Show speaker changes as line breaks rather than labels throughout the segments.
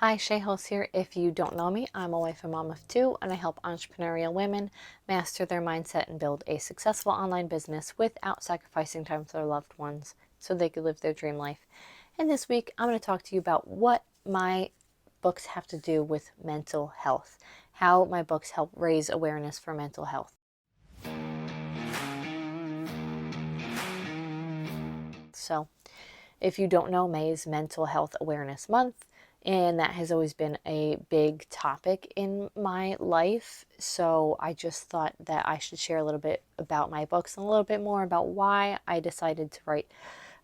Hi, Shea Hulse here. If you don't know me, I'm a wife and mom of two, and I help entrepreneurial women master their mindset and build a successful online business without sacrificing time for their loved ones so they could live their dream life. And this week, I'm going to talk to you about what my books have to do with mental health, how my books help raise awareness for mental health. So, if you don't know, May is Mental Health Awareness Month, and that has always been a big topic in my life. So I just thought that I should share a little bit about my books and a little bit more about why I decided to write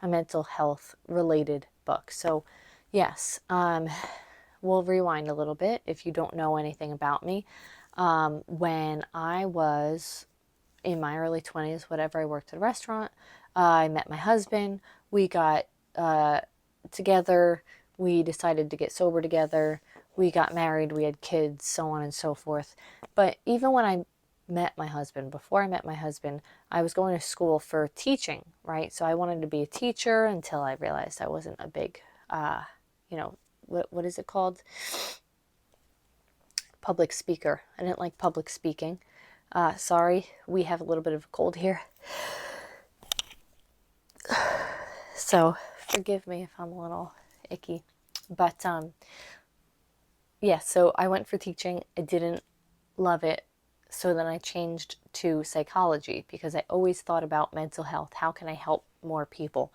a mental health related book. So, yes, we'll rewind a little bit if you don't know anything about me. When I was in my early 20s, whatever, I worked at a restaurant. I met my husband. We got together. We decided to get sober together. We got married. We had kids, so on and so forth. But even when I met my husband, before I met my husband, I was going to school for teaching, right? So I wanted to be a teacher until I realized I wasn't a big, you know, what is it called? Public speaker. I didn't like public speaking. Sorry, we have a little bit of a cold here. So forgive me if I'm a little icky. But yeah, so I went for teaching. I didn't love it. So then I changed to psychology because I always thought about mental health. How can I help more people?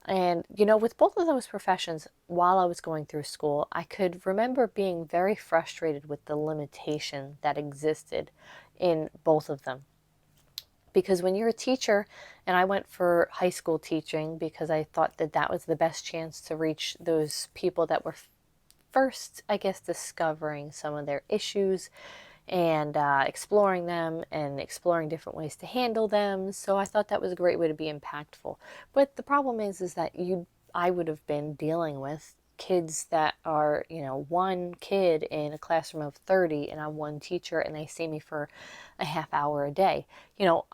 And, with both of those professions, while I was going through school, I could remember being very frustrated with the limitation that existed in both of them. Because when you're a teacher, and I went for high school teaching because I thought that that was the best chance to reach those people that were first, I guess, discovering some of their issues and exploring them and exploring different ways to handle them. So I thought that was a great way to be impactful. But the problem is that I would have been dealing with kids that are, one kid in a classroom of 30 and I'm one teacher and they see me for a half hour a day.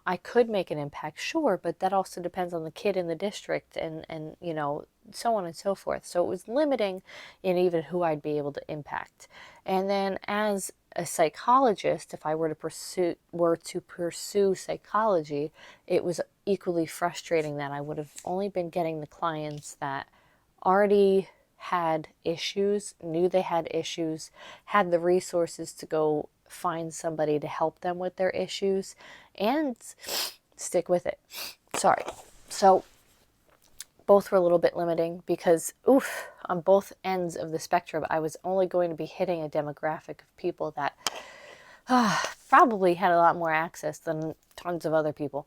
I could make an impact, sure, but that also depends on the kid in the district and so on and so forth. So it was limiting in even who I'd be able to impact. And then as a psychologist, if I were to pursue psychology, it was equally frustrating that I would have only been getting the clients that already had issues, knew they had issues, had the resources to go find somebody to help them with their issues and stick with it. Sorry. So both were a little bit limiting because, on both ends of the spectrum, I was only going to be hitting a demographic of people that probably had a lot more access than tons of other people.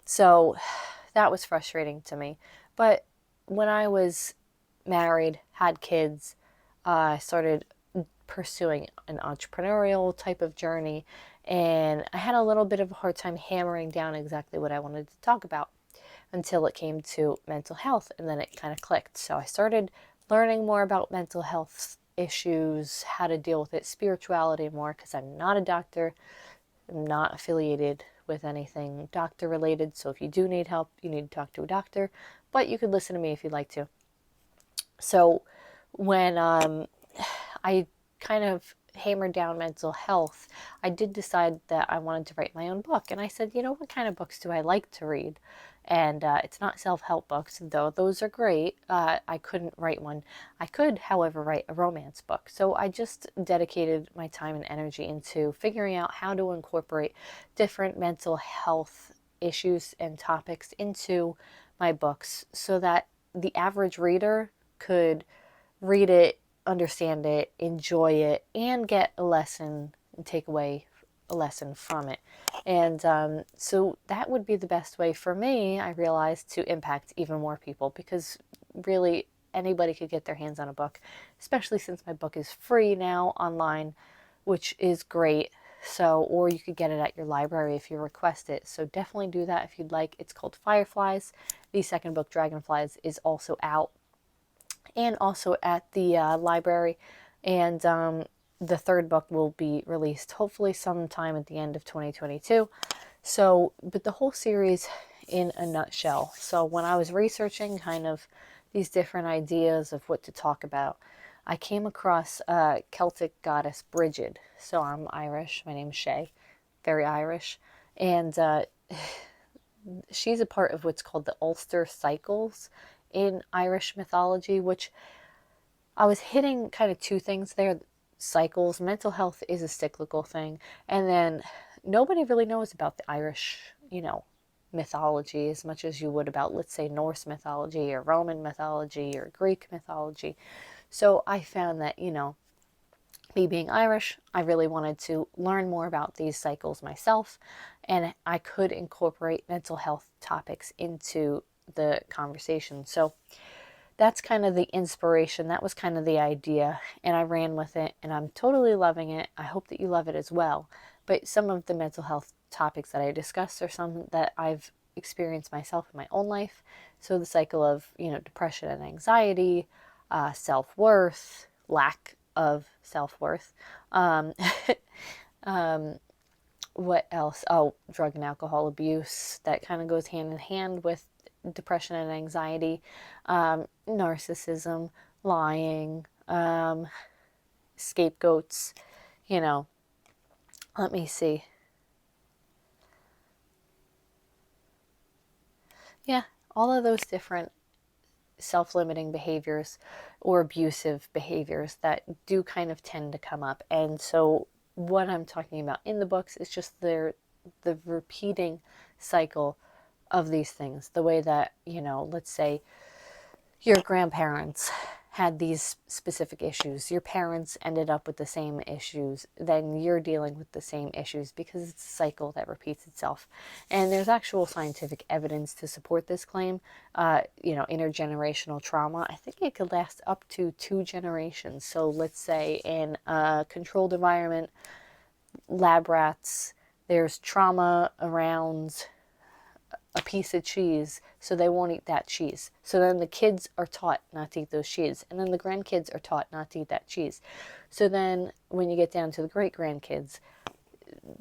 So that was frustrating to me. But when I was married, had kids, I started pursuing an entrepreneurial type of journey, and I had a little bit of a hard time hammering down exactly what I wanted to talk about until it came to mental health, and then it kind of clicked. So I started learning more about mental health issues, how to deal with it, spirituality more, because I'm not a doctor. I'm not affiliated with anything doctor related. So if you do need help, you need to talk to a doctor, but you could listen to me if you'd like to. So when I kind of hammered down mental health, I did decide that I wanted to write my own book. And I said, what kind of books do I like to read? And it's not self-help books, though those are great. I couldn't write one. I could, however, write a romance book. So I just dedicated my time and energy into figuring out how to incorporate different mental health issues and topics into my books so that the average reader could read it, understand it, enjoy it, and get a lesson and take away a lesson from it. And so that would be the best way for me, I realized, to impact even more people, because really anybody could get their hands on a book, especially since my book is free now online, which is great. So, or you could get it at your library if you request it. So definitely do that if you'd like. It's called Fireflies. The second book, Dragonflies, is also out and also at the library. And the third book will be released hopefully sometime at the end of 2022. So, but the whole series in a nutshell. So when I was researching kind of these different ideas of what to talk about, I came across Celtic goddess Brigid. So I'm Irish. My name's Shea, very Irish. And she's a part of what's called the Ulster cycles in Irish mythology, which I was hitting kind of two things there. Cycles, mental health is a cyclical thing. And then nobody really knows about the Irish, mythology as much as you would about, let's say, Norse mythology or Roman mythology or Greek mythology. So I found that, me being Irish, I really wanted to learn more about these cycles myself, and I could incorporate mental health topics into the conversation. So that's kind of the inspiration. That was kind of the idea, and I ran with it, and I'm totally loving it. I hope that you love it as well. But some of the mental health topics that I discussed are some that I've experienced myself in my own life. So the cycle of, depression and anxiety, self-worth, lack of self-worth. Um, what else? Oh, drug and alcohol abuse. That kind of goes hand in hand with depression and anxiety. Narcissism, lying, scapegoats, you know. Let me see. Yeah, all of those different self-limiting behaviors or abusive behaviors that do kind of tend to come up. And so what I'm talking about in the books is just the repeating cycle of these things. The way that, let's say your grandparents had these specific issues, your parents ended up with the same issues, then you're dealing with the same issues because it's a cycle that repeats itself. And there's actual scientific evidence to support this claim. Intergenerational trauma, I think it could last up to 2 generations. So let's say in a controlled environment, lab rats, there's trauma around a piece of cheese, so they won't eat that cheese. So then the kids are taught not to eat those cheese, and then the grandkids are taught not to eat that cheese. So then when you get down to the great grandkids,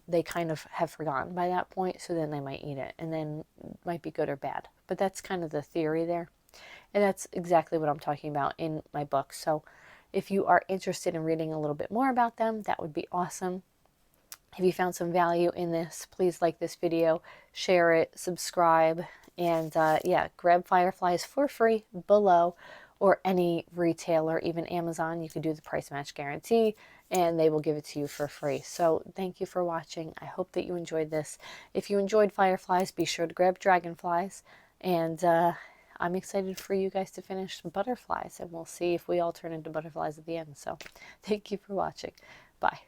they kind of have forgotten by that point, so then they might eat it, and then it might be good or bad. But that's kind of the theory there, and that's exactly what I'm talking about in my book. So if you are interested in reading a little bit more about them, that would be awesome. If you found some value in this, please like this video, share it, subscribe, and grab Fireflies for free below, or any retailer, even Amazon. You could do the price match guarantee and they will give it to you for free. So thank you for watching. I hope that you enjoyed this. If you enjoyed Fireflies, be sure to grab Dragonflies, and I'm excited for you guys to finish Butterflies, and we'll see if we all turn into butterflies at the end. So thank you for watching. Bye.